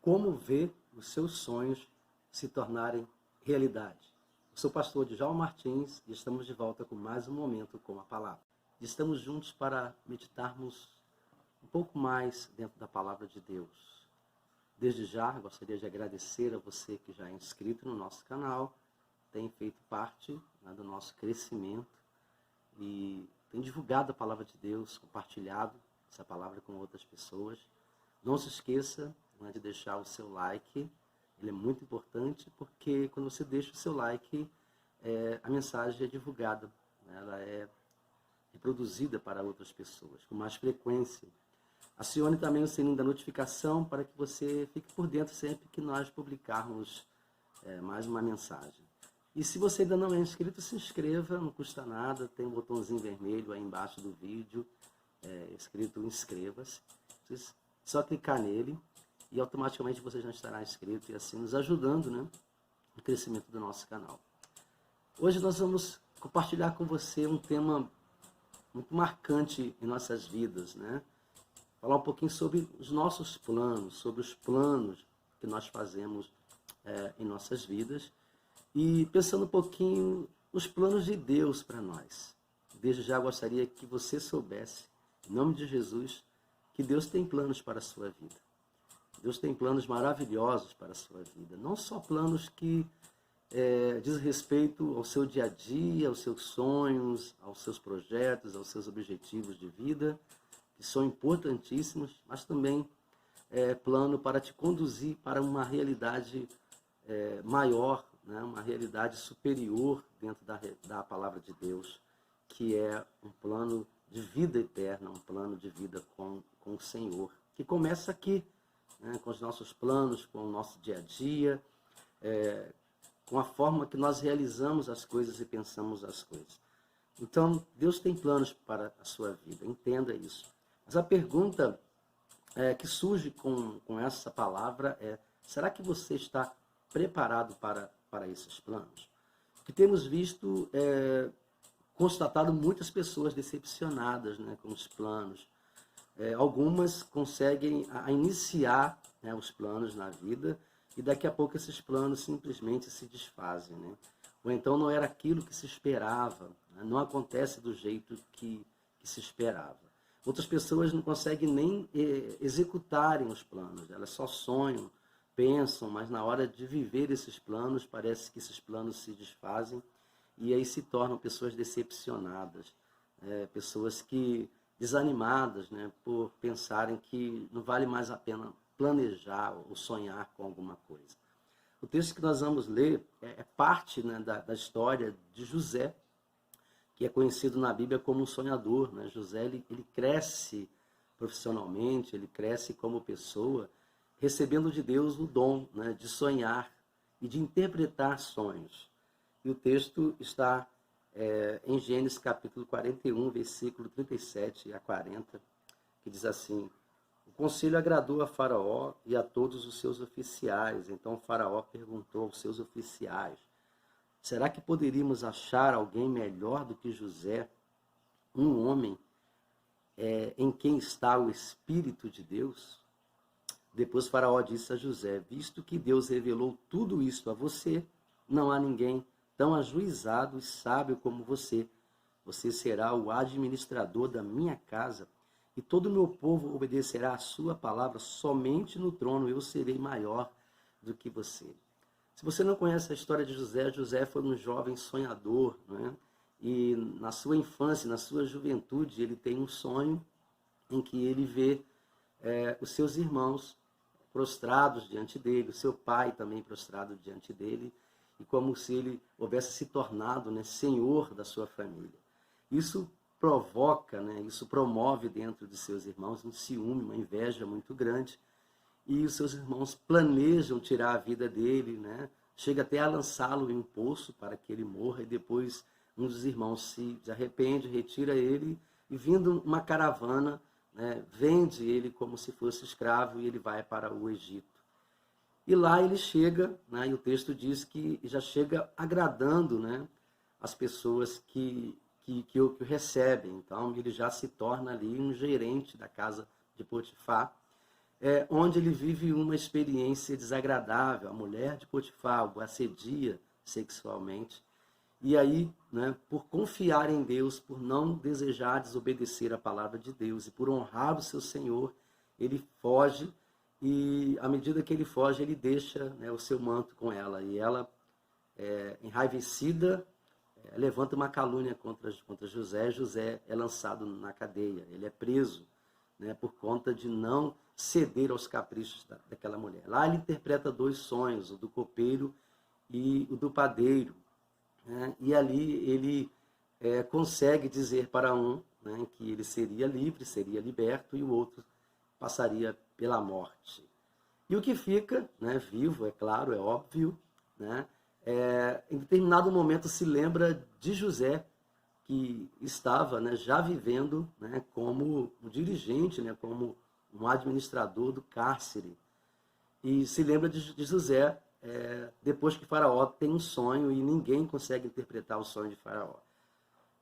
como ver os seus sonhos se tornarem realidade. Eu sou o pastor Djalma Martins e estamos de volta com mais um momento com a palavra. Estamos juntos para meditarmos um pouco mais dentro da palavra de Deus. Desde já, gostaria de agradecer a você que já é inscrito no nosso canal, tem feito parte, né, do nosso crescimento e tem divulgado a palavra de Deus, compartilhado essa palavra com outras pessoas. Não se esqueça, né, de deixar o seu like, ele é muito importante porque quando você deixa o seu like, a mensagem é divulgada, né, ela é reproduzida para outras pessoas com mais frequência. Acione também o sininho da notificação para que você fique por dentro sempre que nós publicarmos mais uma mensagem. E se você ainda não é inscrito, se inscreva, não custa nada, tem um botãozinho vermelho aí embaixo do vídeo, escrito inscreva-se. Só clicar nele e automaticamente você já estará inscrito e assim nos ajudando, né, no crescimento do nosso canal. Hoje nós vamos compartilhar com você um tema muito marcante em nossas vidas, né? Falar um pouquinho sobre os nossos planos, sobre os planos que nós fazemos em nossas vidas e pensando um pouquinho nos planos de Deus para nós. Desde já gostaria que você soubesse, em nome de Jesus, que Deus tem planos para a sua vida. Deus tem planos maravilhosos para a sua vida. Não só planos que diz respeito ao seu dia a dia, aos seus sonhos, aos seus projetos, aos seus objetivos de vida, que são importantíssimos, mas também plano para te conduzir para uma realidade maior, né? Uma realidade superior dentro da palavra de Deus, que é um plano de vida eterna, um plano de vida com o Senhor, que começa aqui, né? Com os nossos planos, com o nosso dia a dia, com a forma que nós realizamos as coisas e pensamos as coisas. Então, Deus tem planos para a sua vida, entenda isso. Mas a pergunta que surge com essa palavra é: será que você está preparado para esses planos? Porque temos visto, constatado muitas pessoas decepcionadas, né, com os planos. Algumas conseguem iniciar, né, os planos na vida e daqui a pouco esses planos simplesmente se desfazem, né? Ou então não era aquilo que se esperava, né? Não acontece do jeito que se esperava. Outras pessoas não conseguem nem executarem os planos, elas só sonham, pensam, mas na hora de viver esses planos, parece que esses planos se desfazem e aí se tornam pessoas decepcionadas, pessoas desanimadas, né, por pensarem que não vale mais a pena planejar ou sonhar com alguma coisa. O texto que nós vamos ler é parte, né, da história de José, que é conhecido na Bíblia como um sonhador, né? José ele cresce profissionalmente, ele cresce como pessoa, recebendo de Deus o dom, né, de sonhar e de interpretar sonhos. E o texto está em Gênesis capítulo 41, versículo 37 a 40, que diz assim: o conselho agradou a Faraó e a todos os seus oficiais. Então Faraó perguntou aos seus oficiais: será que poderíamos achar alguém melhor do que José, um homem em quem está o Espírito de Deus? Depois Faraó disse a José: visto que Deus revelou tudo isto a você, não há ninguém tão ajuizado e sábio como você. Você será o administrador da minha casa e todo o meu povo obedecerá a sua palavra. Somente no trono eu serei maior do que você. Se você não conhece a história de José, José foi um jovem sonhador, né? E na sua infância, na sua juventude, ele tem um sonho em que ele vê os seus irmãos prostrados diante dele, o seu pai também prostrado diante dele, e como se ele houvesse se tornado, né, senhor da sua família. Isso provoca, né, isso promove dentro de seus irmãos um ciúme, uma inveja muito grande, e os seus irmãos planejam tirar a vida dele, né? Chega até a lançá-lo em um poço para que ele morra, e depois um dos irmãos se arrepende, retira ele, e vindo uma caravana, né, vende ele como se fosse escravo, e ele vai para o Egito. E lá ele chega, né, e o texto diz que já chega agradando, né, as pessoas que o recebem. Então ele já se torna ali um gerente da casa de Potifar. onde ele vive uma experiência desagradável. A mulher de Potifar o assedia sexualmente. E aí, né, por confiar em Deus, por não desejar desobedecer a palavra de Deus e por honrar o seu Senhor, ele foge e, à medida que ele foge, ele deixa, né, o seu manto com ela. E ela, enraivecida, levanta uma calúnia contra José. José é lançado na cadeia, ele é preso, né, por conta de não ceder aos caprichos daquela mulher. Lá ele interpreta 2 sonhos, o do copeiro e o do padeiro. Né? E ali ele consegue dizer para um, né, que ele seria livre, seria liberto, e o outro passaria pela morte. E o que fica, né, vivo, é claro, é óbvio, né, em determinado momento se lembra de José, que estava, né, já vivendo, né, como um dirigente, né, como um administrador do cárcere. E se lembra de José, depois que Faraó tem um sonho e ninguém consegue interpretar o sonho de Faraó.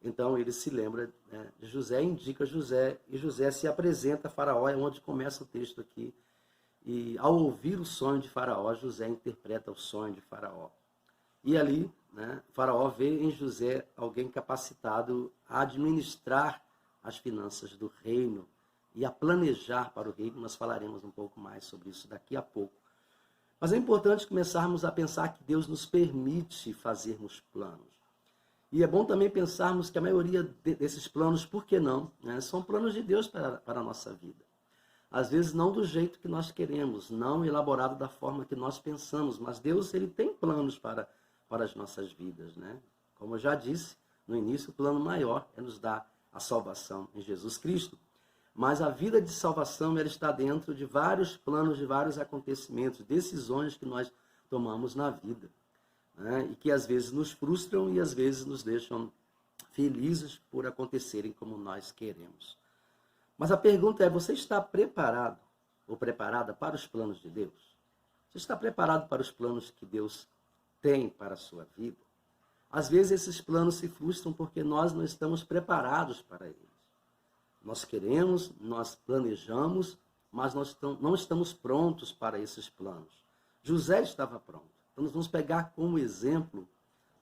Então ele se lembra, né, de José, indica José, e José se apresenta a Faraó, é onde começa o texto aqui. E ao ouvir o sonho de Faraó, José interpreta o sonho de Faraó. E ali, né, Faraó vê em José alguém capacitado a administrar as finanças do reino e a planejar para o reino. Nós falaremos um pouco mais sobre isso daqui a pouco. Mas é importante começarmos a pensar que Deus nos permite fazermos planos. E é bom também pensarmos que a maioria desses planos, por que não, né, são planos de Deus para a nossa vida. Às vezes não do jeito que nós queremos, não elaborado da forma que nós pensamos, mas Deus, ele tem planos para as nossas vidas, né? Como eu já disse no início, o plano maior é nos dar a salvação em Jesus Cristo. Mas a vida de salvação, ela está dentro de vários planos, de vários acontecimentos, decisões que nós tomamos na vida, né? E que às vezes nos frustram e às vezes nos deixam felizes por acontecerem como nós queremos. Mas a pergunta é, você está preparado ou preparada para os planos de Deus? Você está preparado para os planos que Deus tem para a sua vida? Às vezes esses planos se frustram porque nós não estamos preparados para eles. Nós queremos, nós planejamos, mas nós não estamos prontos para esses planos. José estava pronto. Então nós vamos pegar como exemplo,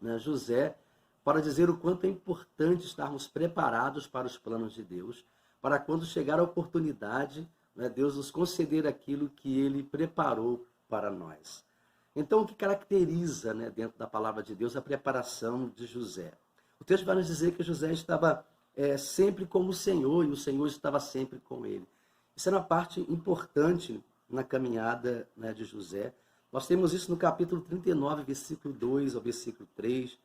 né, José, para dizer o quanto é importante estarmos preparados para os planos de Deus, para quando chegar a oportunidade, né, Deus nos conceder aquilo que Ele preparou para nós. Então, o que caracteriza, né, dentro da palavra de Deus a preparação de José? O texto vai nos dizer que José estava sempre com o Senhor e o Senhor estava sempre com ele. Isso era uma parte importante na caminhada, né, de José. Nós temos isso no capítulo 39, versículo 2 ao versículo 3,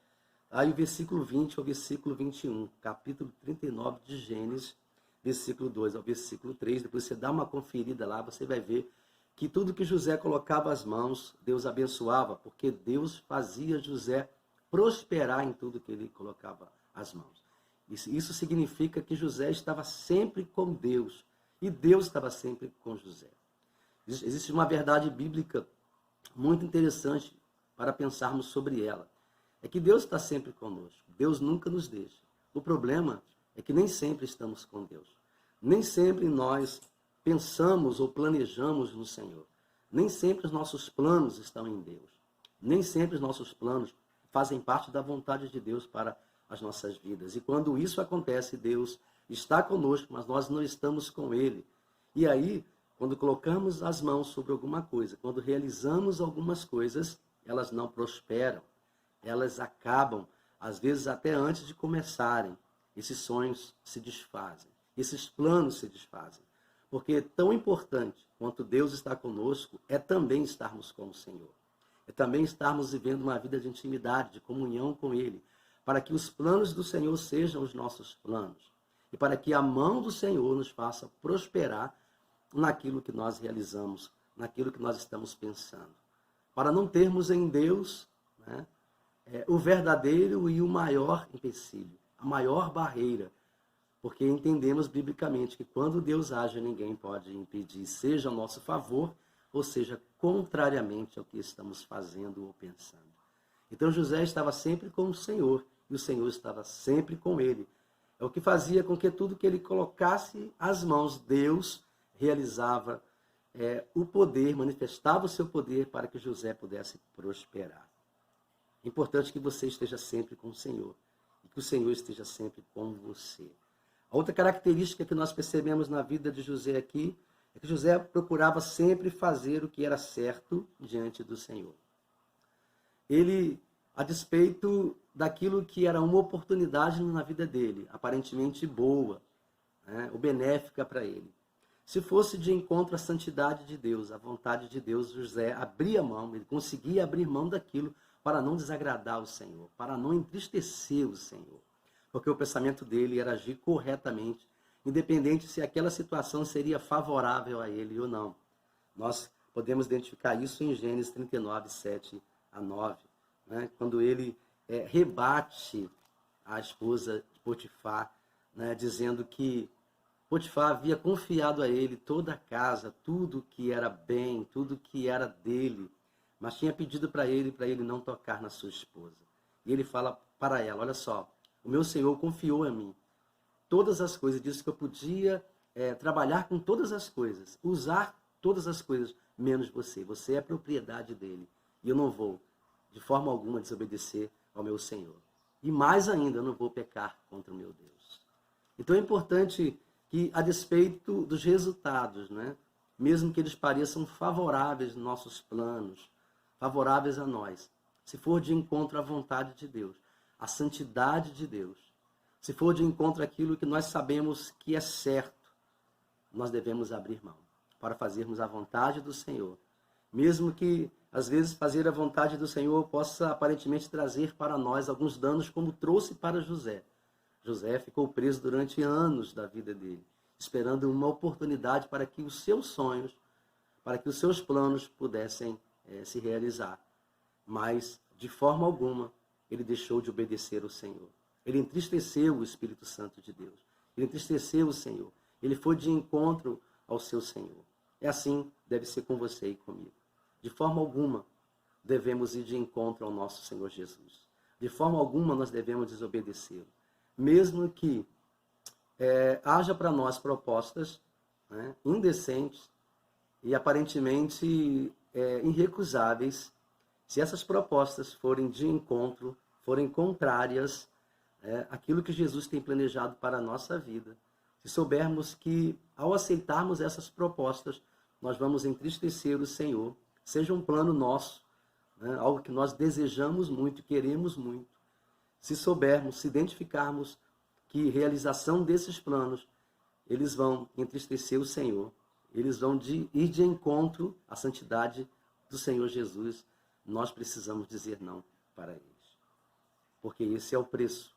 aí o versículo 20 ao versículo 21, capítulo 39 de Gênesis, versículo 2 ao versículo 3, depois você dá uma conferida lá, você vai ver que tudo que José colocava as mãos, Deus abençoava, porque Deus fazia José prosperar em tudo que ele colocava as mãos. Isso significa que José estava sempre com Deus, e Deus estava sempre com José. Existe uma verdade bíblica muito interessante para pensarmos sobre ela. É que Deus está sempre conosco, Deus nunca nos deixa. O problema é que nem sempre estamos com Deus. Nem sempre nós pensamos ou planejamos no Senhor. Nem sempre os nossos planos estão em Deus. Nem sempre os nossos planos fazem parte da vontade de Deus para as nossas vidas. E quando isso acontece, Deus está conosco, mas nós não estamos com Ele. E aí, quando colocamos as mãos sobre alguma coisa, quando realizamos algumas coisas, elas não prosperam. Elas acabam, às vezes até antes de começarem. Esses sonhos se desfazem. Esses planos se desfazem. Porque tão importante quanto Deus está conosco é também estarmos com o Senhor. É também estarmos vivendo uma vida de intimidade, de comunhão com Ele, para que os planos do Senhor sejam os nossos planos e para que a mão do Senhor nos faça prosperar naquilo que nós realizamos, naquilo que nós estamos pensando. Para não termos em Deus, né, o verdadeiro e o maior empecilho, a maior barreira, porque entendemos biblicamente que quando Deus age, ninguém pode impedir, seja a nosso favor, ou seja, contrariamente ao que estamos fazendo ou pensando. Então José estava sempre com o Senhor, e o Senhor estava sempre com ele. É o que fazia com que tudo que ele colocasse às mãos, Deus realizava o poder, manifestava o seu poder para que José pudesse prosperar. É importante que você esteja sempre com o Senhor e que o Senhor esteja sempre com você. A outra característica que nós percebemos na vida de José aqui é que José procurava sempre fazer o que era certo diante do Senhor. Ele, a despeito daquilo que era uma oportunidade na vida dele, aparentemente boa, né, ou benéfica para ele, se fosse de encontro à santidade de Deus, à vontade de Deus, José abria mão, ele conseguia abrir mão daquilo para não desagradar o Senhor, para não entristecer o Senhor. Porque o pensamento dele era agir corretamente, independente se aquela situação seria favorável a ele ou não. Nós podemos identificar isso em Gênesis 39, 7 a 9, né? Quando ele rebate a esposa de Potifar, né? Dizendo que Potifar havia confiado a ele toda a casa, tudo que era bem, tudo que era dele, mas tinha pedido para ele não tocar na sua esposa. E ele fala para ela, olha só, o meu Senhor confiou a mim todas as coisas, disse que eu podia trabalhar com todas as coisas, usar todas as coisas, menos você. Você é propriedade dele. E eu não vou, de forma alguma, desobedecer ao meu Senhor. E mais ainda, eu não vou pecar contra o meu Deus. Então é importante que, a despeito dos resultados, né, mesmo que eles pareçam favoráveis aos nossos planos, favoráveis a nós, se for de encontro à vontade de Deus, à santidade de Deus, se for de encontro àquilo que nós sabemos que é certo, nós devemos abrir mão para fazermos a vontade do Senhor. Mesmo que, às vezes, fazer a vontade do Senhor possa aparentemente trazer para nós alguns danos, como trouxe para José. José ficou preso durante anos da vida dele, esperando uma oportunidade para que os seus sonhos, para que os seus planos pudessem se realizar. Mas, de forma alguma, ele deixou de obedecer ao Senhor. Ele entristeceu o Espírito Santo de Deus. Ele entristeceu o Senhor. Ele foi de encontro ao seu Senhor. É assim, deve ser com você e comigo. De forma alguma, devemos ir de encontro ao nosso Senhor Jesus. De forma alguma, nós devemos desobedecê-lo. Mesmo que haja para nós propostas, né, indecentes e aparentemente irrecusáveis, se essas propostas forem de encontro, forem contrárias àquilo que Jesus tem planejado para a nossa vida, se soubermos que, ao aceitarmos essas propostas, nós vamos entristecer o Senhor, seja um plano nosso, né, algo que nós desejamos muito, queremos muito, se soubermos, se identificarmos que realização desses planos, eles vão entristecer o Senhor, eles vão ir de encontro à santidade do Senhor Jesus, nós precisamos dizer não para eles. Porque esse é o preço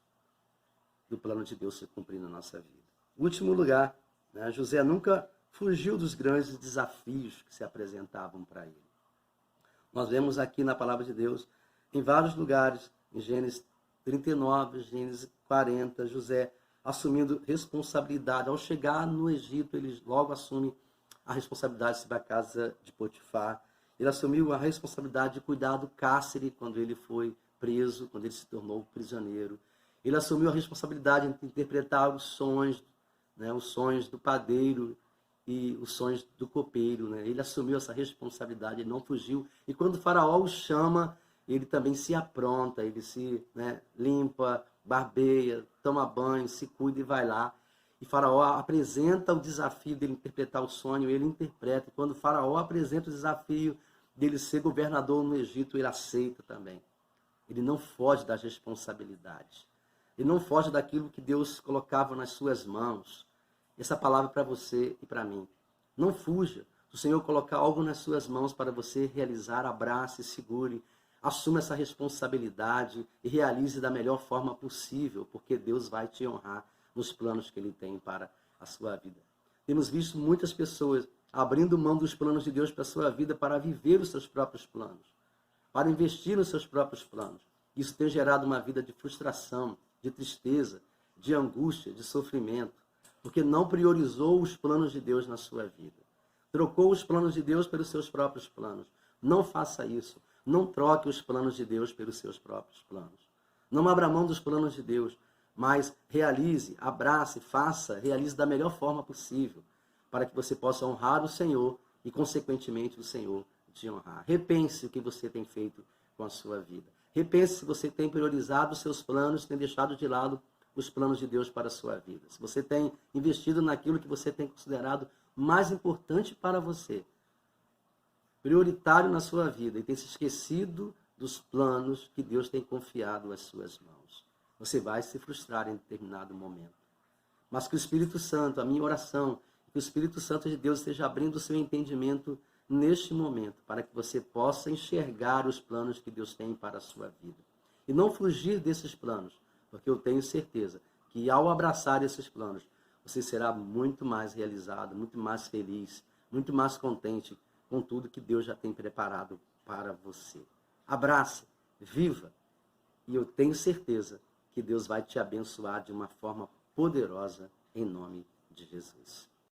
do plano de Deus se cumprir na nossa vida. Último lugar, né, José nunca fugiu dos grandes desafios que se apresentavam para ele. Nós vemos aqui na palavra de Deus, em vários lugares, em Gênesis 39, Gênesis 40, José assumindo responsabilidade. Ao chegar no Egito, ele logo assume a responsabilidade sobre a casa de Potifar. Ele assumiu a responsabilidade de cuidar do cárcere quando ele foi preso, quando ele se tornou prisioneiro. Ele assumiu a responsabilidade de interpretar os sonhos, né, os sonhos do padeiro e os sonhos do copeiro. Né? Ele assumiu essa responsabilidade, ele não fugiu. E quando o faraó o chama, ele também se apronta, ele se limpa, barbeia, toma banho, se cuida e vai lá. E Faraó apresenta o desafio dele interpretar o sonho, ele interpreta. E quando o Faraó apresenta o desafio dele ser governador no Egito, ele aceita também. Ele não foge das responsabilidades. Ele não foge daquilo que Deus colocava nas suas mãos. Essa palavra é para você e para mim. Não fuja. Se o Senhor colocar algo nas suas mãos para você realizar, abrace, segure. Assuma essa responsabilidade e realize da melhor forma possível, porque Deus vai te honrar nos planos que Ele tem para a sua vida. Temos visto muitas pessoas abrindo mão dos planos de Deus para a sua vida para viver os seus próprios planos, para investir nos seus próprios planos. Isso tem gerado uma vida de frustração, de tristeza, de angústia, de sofrimento, porque não priorizou os planos de Deus na sua vida. Trocou os planos de Deus pelos seus próprios planos. Não faça isso. Não troque os planos de Deus pelos seus próprios planos. Não abra mão dos planos de Deus, mas realize, abrace, faça, realize da melhor forma possível, para que você possa honrar o Senhor e, consequentemente, o Senhor te honrar. Repense o que você tem feito com a sua vida. Repense se você tem priorizado os seus planos, tem deixado de lado os planos de Deus para a sua vida. Se você tem investido naquilo que você tem considerado mais importante para você, prioritário na sua vida, e tem se esquecido dos planos que Deus tem confiado às suas mãos. Você vai se frustrar em determinado momento. Mas que o Espírito Santo, a minha oração, que o Espírito Santo de Deus esteja abrindo o seu entendimento neste momento, para que você possa enxergar os planos que Deus tem para a sua vida. E não fugir desses planos, porque eu tenho certeza que ao abraçar esses planos, você será muito mais realizado, muito mais feliz, muito mais contente com tudo que Deus já tem preparado para você. Abrace, viva, e eu tenho certeza que Deus vai te abençoar de uma forma poderosa, em nome de Jesus.